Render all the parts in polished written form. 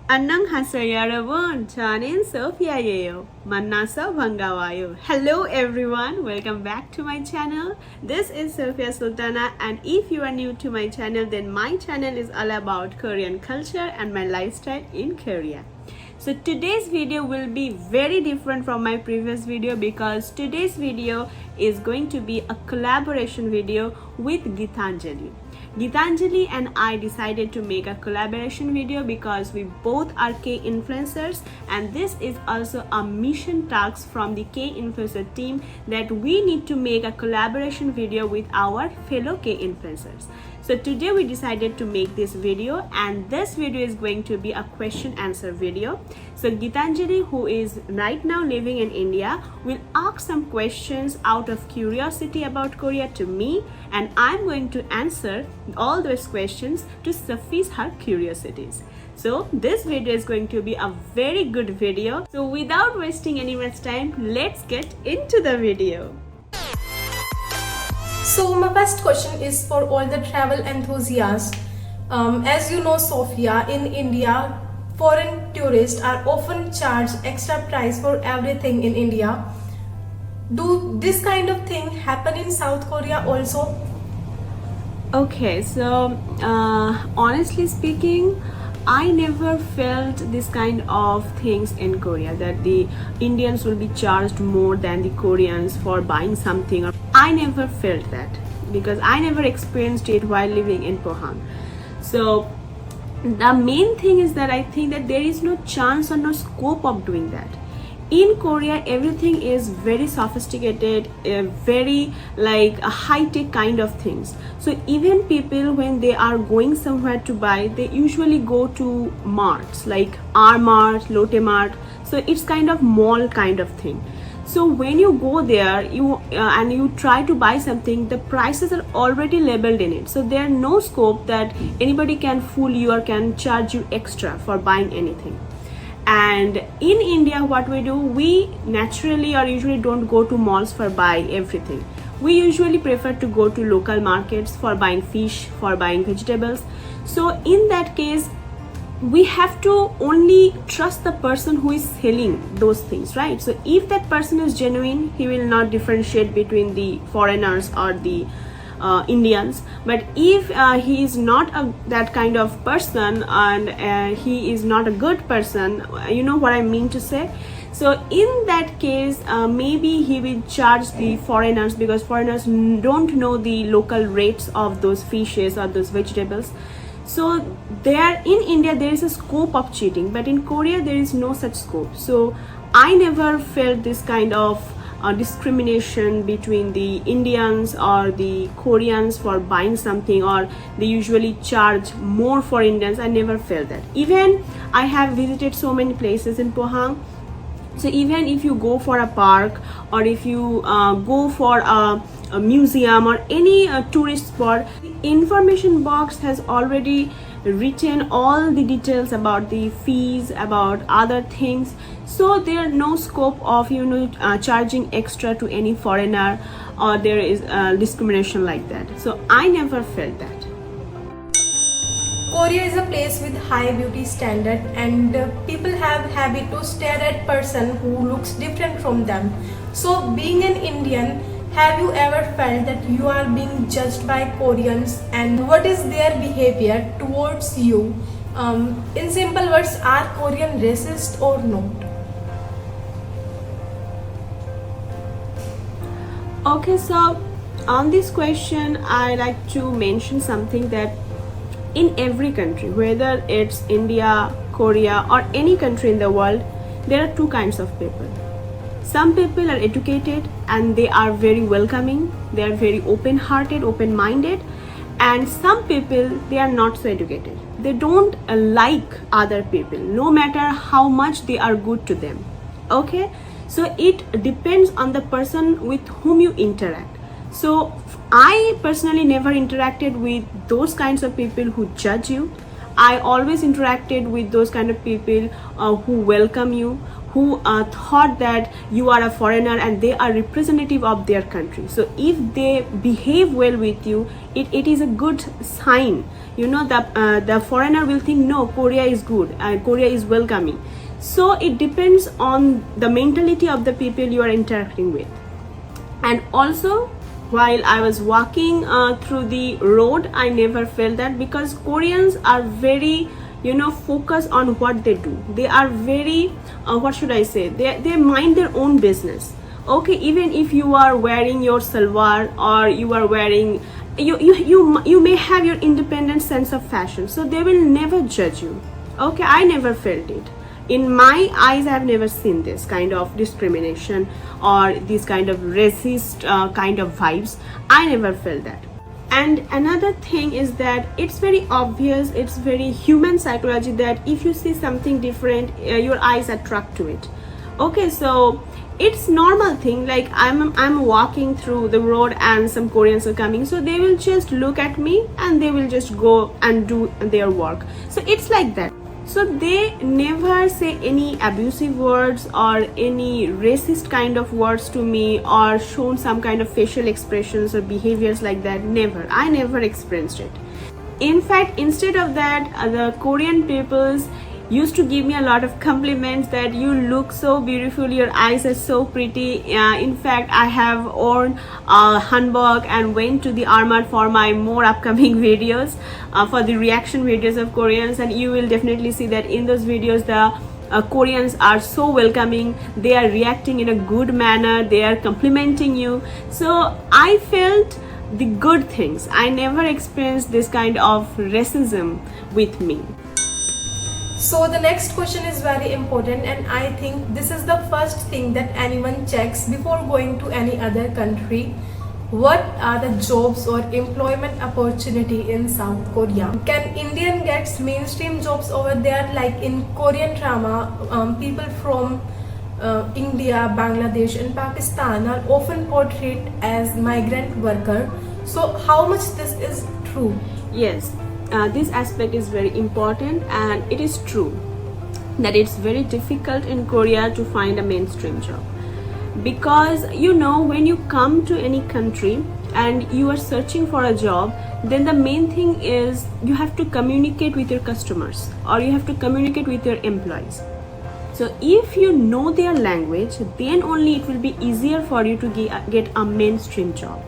안녕하세요 여러분. 저는 소피아예요. 만나서 반가워요. Hello everyone. Welcome back to my channel. This is Sophia Sultana, and if you are new to my channel, then my channel is all about Korean culture and my lifestyle in Korea. So today's video will be very different from my previous video because today's video is going to be a collaboration video with Gitanjali. Gitanjali and I decided to make a collaboration video because we both are K influencers, and this is also a mission task from the K influencer team that we need to make a collaboration video with our fellow K influencers. So today we decided to make this video, and this video is going to be a question answer video. So Gitanjali, who is right now living in India, will ask some questions out of curiosity about Korea to me, and I'm going to answer all those questions to suffice her curiosities. So this video is going to be a very good video. So without wasting any much time, let's get into the video. So my first question is for all the travel enthusiasts. As you know, Sophia, in India, foreign tourists are often charged extra price for everything in India. Do this kind of thing happen in South Korea also? Okay, so honestly speaking, I never felt this kind of things in Korea, that the Indians will be charged more than the Koreans for buying something. I never felt that because I never experienced it while living in Pohang. So the main thing is that I think that there is no chance or no scope of doing that. In Korea, everything is very sophisticated, very like a high-tech kind of things. So even people, when they are going somewhere to buy, they usually go to marts like R Mart, Lotte Mart. So it's kind of mall kind of thing. So when you go there, and you try to buy something, the prices are already labeled in it. So there are no scope that anybody can fool you or can charge you extra for buying anything. And in India, what we do, we naturally or usually don't go to malls for buy everything. We usually prefer to go to local markets for buying fish, for buying vegetables. So in that case, we have to only trust the person who is selling those things, right? So if that person is genuine, he will not differentiate between the foreigners or the Indians. But if he is not that kind of person, and he is not a good person, you know what I mean to say. So in that case, maybe he will charge the foreigners because foreigners don't know the local rates of those fishes or those vegetables. So there in India there is a scope of cheating, but in Korea there is no such scope. So I never felt this kind of discrimination between the Indians or the Koreans for buying something, or they usually charge more for Indians. I never felt that. Even I have visited so many places in Pohang. So even if you go for a park, or if you go for a museum or any tourist spot, the information box has already written all the details about the fees, about other things. So there are no scope of charging extra to any foreigner, or there is discrimination like that. So I never felt that. Korea is a place with high beauty standard, and people have habit to stare at person who looks different from them. So being an Indian, have you ever felt that you are being judged by Koreans, and what is their behavior towards you? In simple words, are Korean racist or not? Okay, so on this question, I like to mention something that in every country, whether it's India, Korea, or any country in the world, there are two kinds of people. Some people are educated and they are very welcoming, they are very open-hearted, open-minded, and some people, they are not so educated. They don't like other people, no matter how much they are good to them. Okay, so it depends on the person with whom you interact. So I personally never interacted with those kinds of people who judge you. I always interacted with those kind of people who welcome you, who thought that you are a foreigner and they are representative of their country. So if they behave well with you, it is a good sign. You know, the foreigner will think, no, Korea is good and Korea is welcoming. So it depends on the mentality of the people you are interacting with. And also, while I was walking through the road, I never felt that, because Koreans are very, you know, focused on what they do. They are very what should I say, they mind their own business. Okay, even if you are wearing your salwar, or you are wearing, you may have your independent sense of fashion, so they will never judge you. Okay, I never felt it. In my eyes, I have never seen this kind of discrimination or this kind of racist kind of vibes. I never felt that. And another thing is that it's very obvious, it's very human psychology, that if you see something different, your eyes attract to it. Okay, so it's normal thing, like I'm walking through the road and some Koreans are coming, so they will just look at me and they will just go and do their work. So it's like that. So they never say any abusive words or any racist kind of words to me, or shown some kind of facial expressions or behaviors like that. Never. I never experienced it. In fact, instead of that, the Korean peoples used to give me a lot of compliments that you look so beautiful, your eyes are so pretty. In fact, I have worn hanbok and went to the Armat for my more upcoming videos, for the reaction videos of Koreans, and you will definitely see that in those videos the Koreans are so welcoming. They are reacting in a good manner, they are complimenting you. So I felt the good things. I never experienced this kind of racism with me. So the next question is very important, and I think this is the first thing that anyone checks before going to any other country. What are the jobs or employment opportunity in South Korea? Can Indian gets mainstream jobs over there? Like in Korean drama, people from India, Bangladesh and Pakistan are often portrayed as migrant worker. So how much this is true? Yes, this aspect is very important, and it is true that it's very difficult in Korea to find a mainstream job, because you know, when you come to any country and you are searching for a job, then the main thing is you have to communicate with your customers, or you have to communicate with your employees. So if you know their language, then only it will be easier for you to get a mainstream job.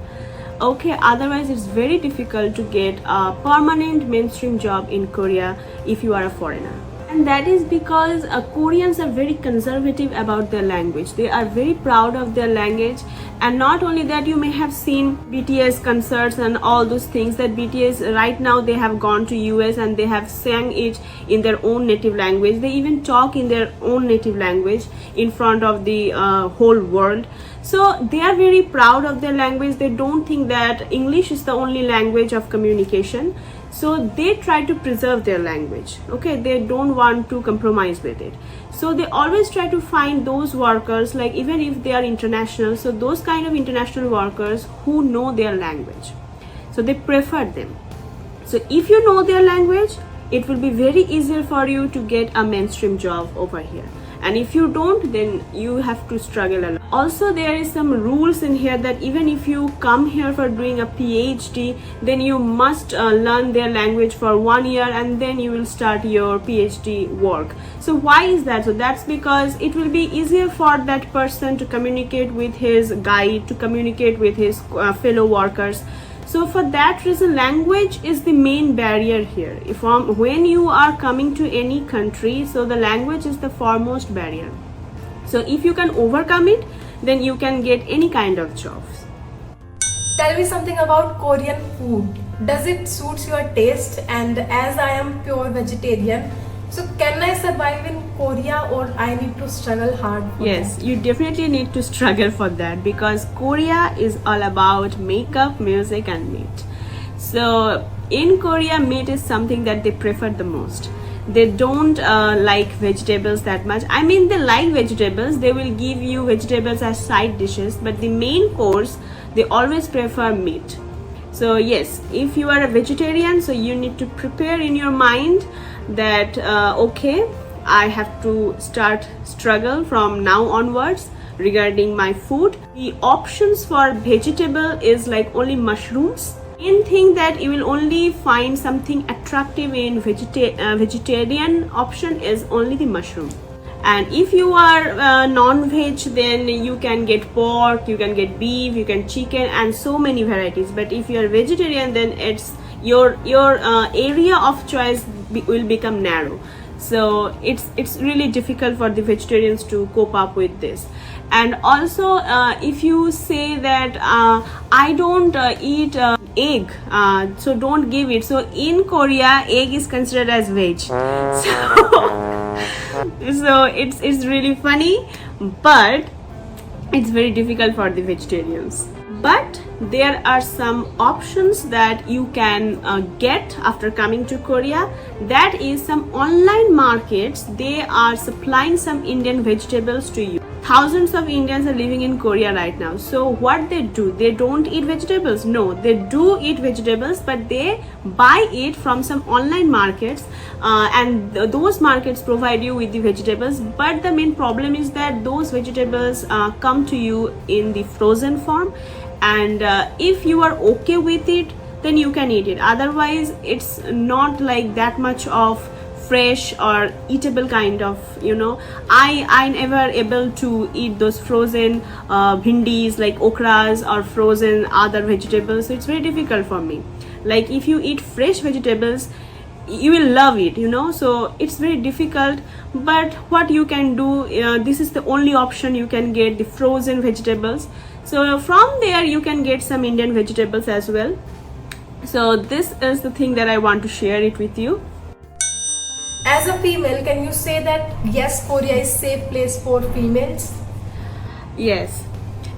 Okay, otherwise it's very difficult to get a permanent mainstream job in Korea if you are a foreigner. And that is because Koreans are very conservative about their language. They are very proud of their language. And not only that, you may have seen BTS concerts and all those things, that BTS right now they have gone to US and they have sang it in their own native language. They even talk in their own native language in front of the whole world. So they are very proud of their language. They don't think that English is the only language of communication. So they try to preserve their language. Okay, they don't want to compromise with it. So they always try to find those workers, like even if they are international, so those kind of international workers who know their language. So they prefer them. So if you know their language, it will be very easier for you to get a mainstream job over here. And if you don't, then you have to struggle a lot. Also, there is some rules in here that even if you come here for doing a PhD, then you must learn their language for 1 year, and then you will start your PhD work. So why is that? So that's because it will be easier for that person to communicate with his guide, to communicate with his fellow workers. So for that reason, language is the main barrier here. When you are coming to any country, so the language is the foremost barrier. So if you can overcome it, then you can get any kind of jobs. Tell me something about Korean food. Does it suit your taste? And as I am pure vegetarian, so can I survive in Korea, or I need to struggle hard for Yes, that? you definitely need to struggle for that, because Korea is all about makeup, music and meat. So in Korea, meat is something that they prefer the most. They don't like vegetables that much. I mean, they like vegetables. They will give you vegetables as side dishes, but the main course, they always prefer meat. So yes, if you are a vegetarian, so you need to prepare in your mind that okay, I have to start struggle from now onwards regarding my food. The options for vegetable is like only mushrooms. In thing that you will only find something attractive in vegetarian option is only the mushroom. And if you are non-veg, then you can get pork, you can get beef, you can chicken, and so many varieties. But if you are vegetarian, then it's your area of choice will become narrow. So it's really difficult for the vegetarians to cope up with this. And also if you say that I don't eat egg, so don't give it. So in Korea, egg is considered as veg. So it's really funny, but it's very difficult for the vegetarians. But there are some options that you can get after coming to Korea. That is some online markets. They are supplying some Indian vegetables to you. Thousands of Indians are living in Korea right now. So what they do, they don't eat vegetables. No, they do eat vegetables, but they buy it from some online markets, and those markets provide you with the vegetables. But the main problem is that those vegetables come to you in the frozen form, and if you are okay with it, then you can eat it. Otherwise, it's not like that much of fresh or eatable kind of, I never able to eat those frozen bhindis like okras or frozen other vegetables. So it's very difficult for me. Like if you eat fresh vegetables, you will love it, so it's very difficult. But what you can do, this is the only option you can get, the frozen vegetables. So from there you can get some Indian vegetables as well. So this is the thing that I want to share it with you. As a female, can you say that yes, Korea is safe place for females? Yes,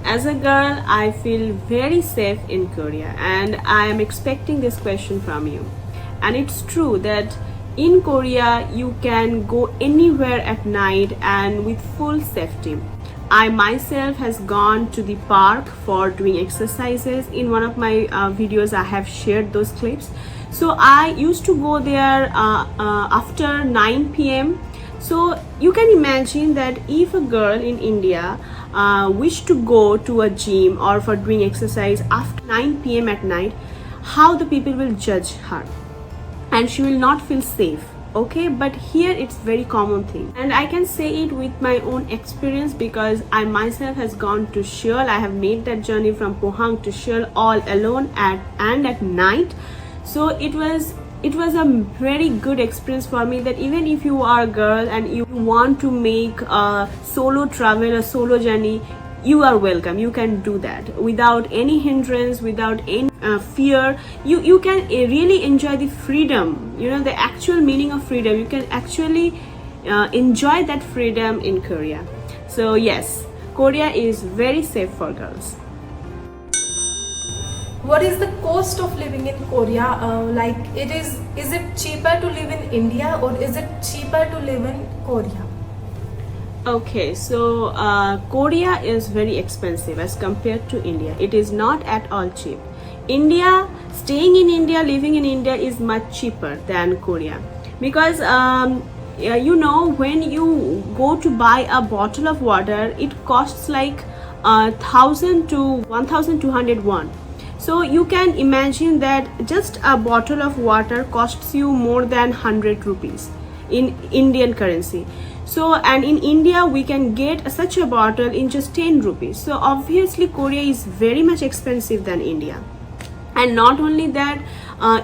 as a girl, I feel very safe in Korea, and I am expecting this question from you. And it's true that in Korea you can go anywhere at night and with full safety. I myself has gone to the park for doing exercises. In one of my videos I have shared those clips. So I used to go there after 9 p.m. So you can imagine that if a girl in India wish to go to a gym or for doing exercise after 9 p.m. at night, how the people will judge her, and she will not feel safe. Okay, but here it's very common thing, and I can say it with my own experience because I myself has gone to Seoul. I have made that journey from Pohang to Seoul all alone at night. So it was a very good experience for me, that even if you are a girl and you want to make a solo travel, a solo journey, you are welcome. You can do that without any hindrance, without any fear. You can really enjoy the freedom, the actual meaning of freedom. You can actually enjoy that freedom in Korea. So yes, Korea is very safe for girls. What is the cost of living in Korea? Is it cheaper to live in India or is it cheaper to live in Korea? Okay, so Korea is very expensive as compared to India. It is not at all cheap. Staying in India, living in India is much cheaper than Korea, because when you go to buy a bottle of water, it costs like 1,000 to 1,200 won. So you can imagine that just a bottle of water costs you more than 100 rupees in Indian currency. So, and in India we can get such a bottle in just 10 rupees. So obviously Korea is very much expensive than India. And not only that,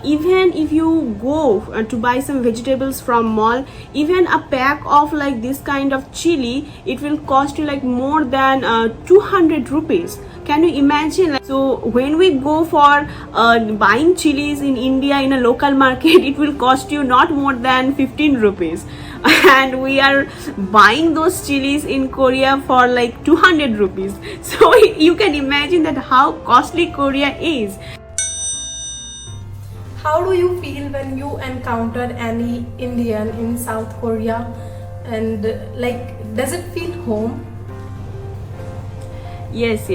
even if you go to buy some vegetables from mall, even a pack of like this kind of chili, it will cost you like more than 200 rupees. Can you imagine? So when we go for buying chilies in India in a local market, it will cost you not more than 15 rupees. And we are buying those chilies in Korea for like 200 rupees. So you can imagine that how costly Korea is. How do you feel when you encounter any Indian in South Korea, and does it feel home? Yes.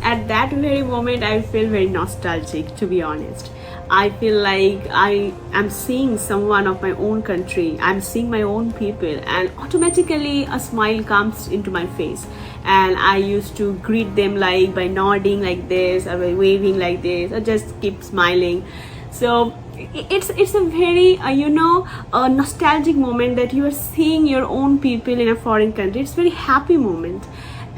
At that very moment, I feel very nostalgic, to be honest. I feel like I am seeing someone of my own country. I'm seeing my own people, and automatically a smile comes into my face. And I used to greet them like by nodding like this, or by waving like this, or just keep smiling. So it's a very a nostalgic moment that you are seeing your own people in a foreign country. It's a very happy moment,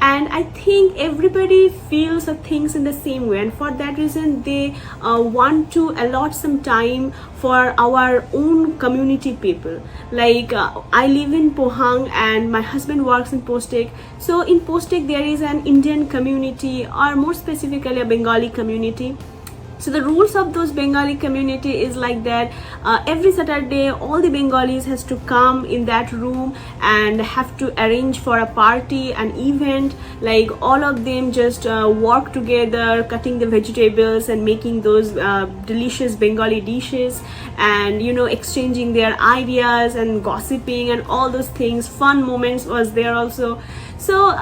and I think everybody feels the things in the same way, and for that reason they want to allot some time for our own community people. Like I live in Pohang and my husband works in Postek. So in Postek there is an Indian community, or more specifically a Bengali community. So the rules of those Bengali community is like that every Saturday all the Bengalis has to come in that room and have to arrange for a party, an event. Like all of them just work together, cutting the vegetables and making those delicious Bengali dishes, and exchanging their ideas and gossiping and all those things. Fun moments was there also. So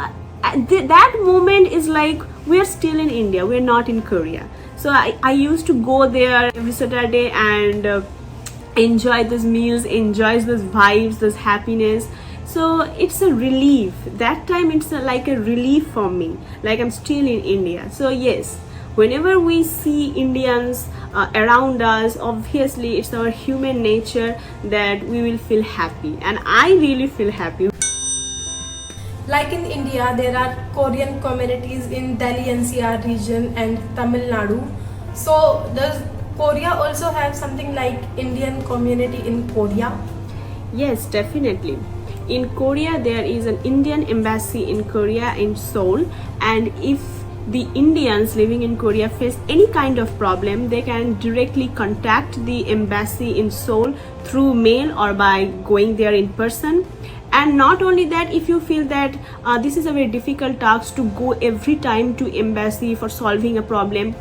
that moment is like we are still in India, we are not in Korea. So I used to go there every Saturday and enjoy those meals, enjoy those vibes, those happiness. So it's a relief. That time it's like a relief for me, like I'm still in India. So yes, whenever we see Indians around us, obviously it's our human nature that we will feel happy, and I really feel happy. Like in India, there are Korean communities in Delhi NCR region and Tamil Nadu. So does Korea also have something like Indian community in Korea? Yes, definitely. In Korea, there is an Indian embassy in Korea, in Seoul, and if the Indians living in Korea face any kind of problem, they can directly contact the embassy in Seoul through mail or by going there in person. And not only that, if you feel that this is a very difficult task to go every time to embassy for solving a problem,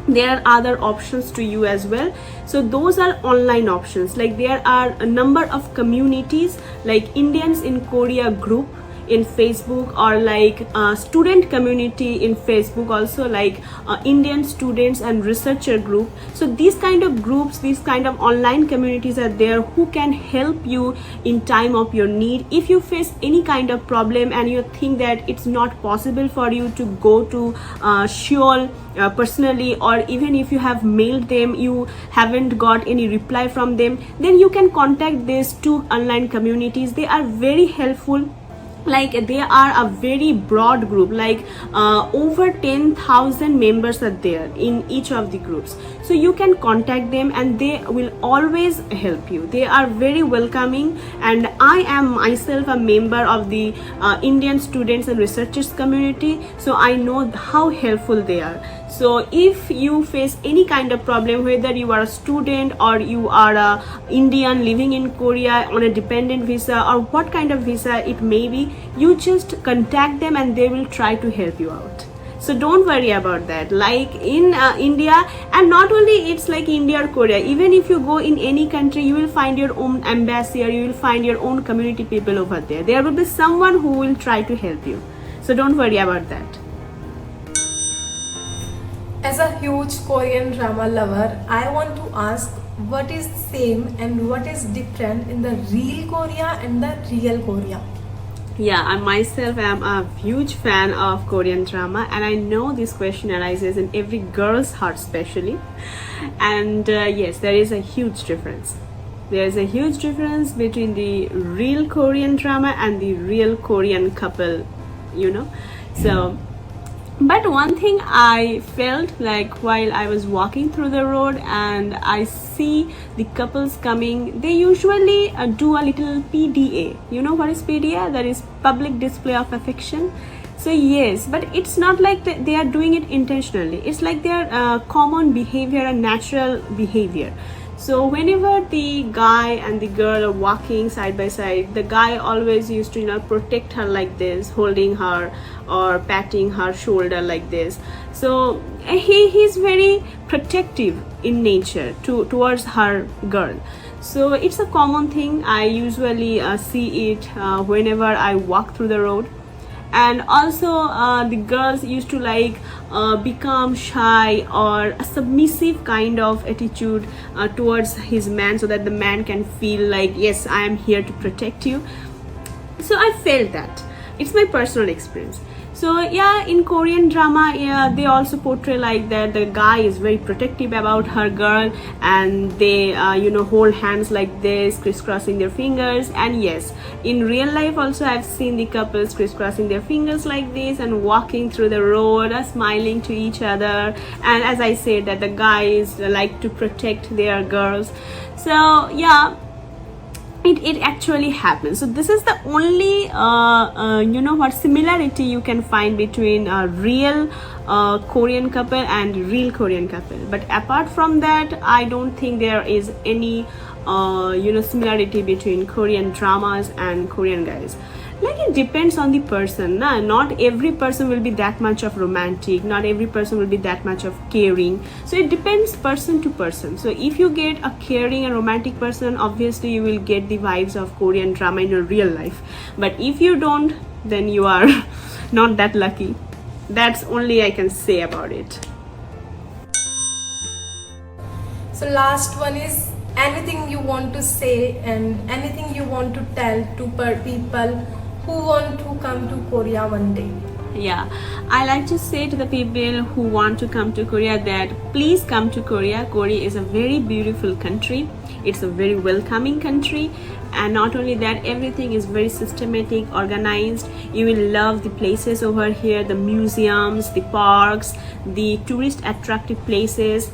there are other options to you as well. So those are online options. Like there are a number of communities like Indians in Korea group in Facebook, or like student community in Facebook also, like Indian students and researcher group. So these kind of groups, these kind of online communities are there who can help you in time of your need. If you face any kind of problem and you think that it's not possible for you to go to Seoul personally, or even if you have mailed them, you haven't got any reply from them, then you can contact these two online communities. They are very helpful. Like they are a very broad group, like over 10,000 members are there in each of the groups. So you can contact them and they will always help you. They are very welcoming, and I am myself a member of the Indian students and researchers community, so I know how helpful they are. So if you face any kind of problem, whether you are a student or you are a Indian living in Korea on a dependent visa or what kind of visa it may be, you just contact them and they will try to help you out. So don't worry about that. Like in India, and not only it's like India or Korea, even if you go in any country, you will find your own embassy or you will find your own community people over there. There will be someone who will try to help you. So don't worry about that. As a huge Korean drama lover, I want to ask what is same and what is different in the real Korea and the real Korea? Yeah, I myself am a huge fan of Korean drama, and I know this question arises in every girl's heart especially. And yes, there is a huge difference. There is a huge difference between the real Korean drama and the real Korean couple, So but one thing I felt like while I was walking through the road and I see the couples coming, they usually do a little PDA. You know what is PDA? That is public display of affection. So yes, but it's not like they are doing it intentionally. It's like their common behavior and natural behavior. So whenever the guy and the girl are walking side by side, the guy always used to protect her like this, holding her or patting her shoulder like this. So he's very protective in nature towards her girl. So it's a common thing. I usually see it whenever I walk through the road. And also the girls used to like become shy or a submissive kind of attitude towards his man, so that the man can feel like, yes, I am here to protect you. So I felt that. It's my personal experience. So yeah, in Korean drama, yeah, they also portray like that the guy is very protective about her girl, and they hold hands like this, crisscrossing their fingers. And yes, in real life also I've seen the couples crisscrossing their fingers like this and walking through the road, smiling to each other. And as I said, that the guys like to protect their girls. So yeah, it actually happens. So this is the only similarity you can find between a real Korean couple and real Korean couple. But apart from that, I don't think there is any similarity between Korean dramas and Korean guys. Like, it depends on the person, nah? Not every person will be that much of romantic, not every person will be that much of caring. So it depends person to person. So if you get a caring and romantic person, obviously you will get the vibes of Korean drama in your real life. But if you don't, then you are not that lucky. That's only I can say about it. So last one is anything you want to say and anything you want to tell to people who want to come to Korea one day. Yeah, I like to say to the people who want to come to Korea that please come to Korea. Korea is a very beautiful country. It's a very welcoming country, and not only that, everything is very systematic, organized. You will love the places over here, the museums, the parks, the tourist attractive places.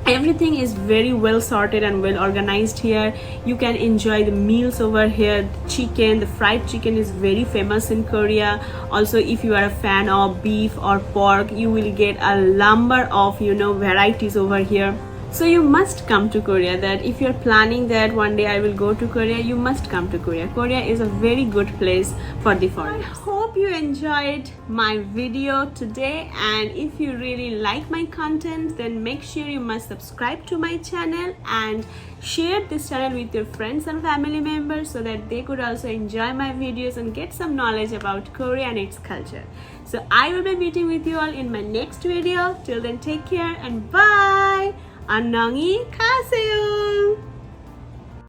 Everything is very well sorted and well organized here. You can enjoy the meals over here. The fried chicken is very famous in Korea. Also, if you are a fan of beef or pork, you will get a number of varieties over here. So you must come to Korea. That if you're planning that one day I will go to Korea, you must come to Korea. Korea is a very good place for the foreigners. I hope you enjoyed my video today, and if you really like my content, then make sure you must subscribe to my channel and share this channel with your friends and family members, so that they could also enjoy my videos and get some knowledge about Korea and its culture. So I will be meeting with you all in my next video. Till then, take care and bye. 안녕히 가세요.